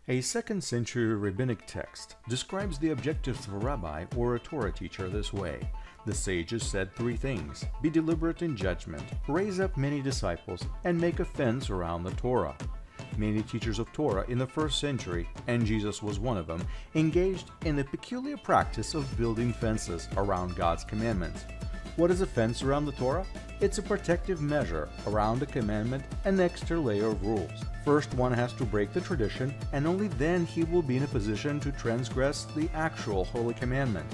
A 2nd century rabbinic text describes the objectives of a rabbi or a Torah teacher this way. The sages said 3 things: be deliberate in judgment, raise up many disciples, and make a fence around the Torah. Many teachers of Torah in the 1st century, and Jesus was one of them, engaged in the peculiar practice of building fences around God's commandments. What is a fence around the Torah? It's a protective measure around a commandment, an extra layer of rules. First, one has to break the tradition, and only then he will be in a position to transgress the actual holy commandment.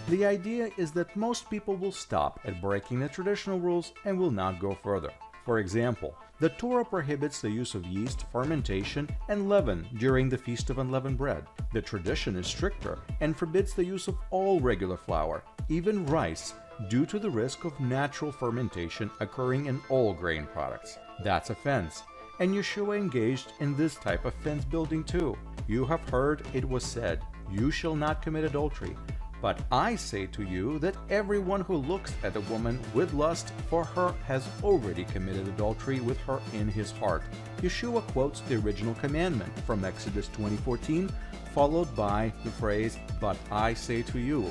The idea is that most people will stop at breaking the traditional rules and will not go further. For example, the Torah prohibits the use of yeast, fermentation, and leaven during the Feast of Unleavened Bread. The tradition is stricter and forbids the use of all regular flour, even rice, due to the risk of natural fermentation occurring in all grain products. That's a fence, and Yeshua engaged in this type of fence building too. You have heard it was said, "You shall not commit adultery." But I say to you that everyone who looks at a woman with lust for her has already committed adultery with her in his heart. Yeshua quotes the original commandment from Exodus 20:14, followed by the phrase, "But I say to you,"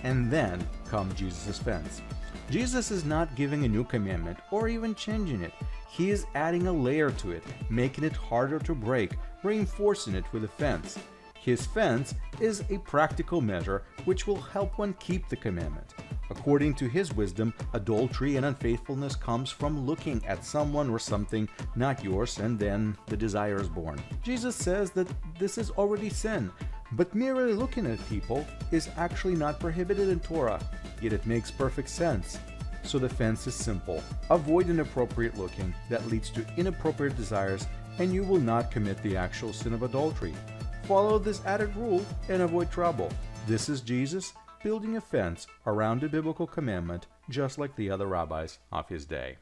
and then comes Jesus' fence. Jesus is not giving a new commandment or even changing it. He is adding a layer to it, making it harder to break, reinforcing it with a fence. His fence is a practical measure which will help one keep the commandment. According to his wisdom, adultery and unfaithfulness comes from looking at someone or something not yours, and then the desire is born. Jesus says that this is already sin, but merely looking at people is actually not prohibited in Torah, yet it makes perfect sense. So the fence is simple. Avoid inappropriate looking that leads to inappropriate desires, and you will not commit the actual sin of adultery. Follow this added rule and avoid trouble. This is Jesus building a fence around a biblical commandment, just like the other rabbis of his day.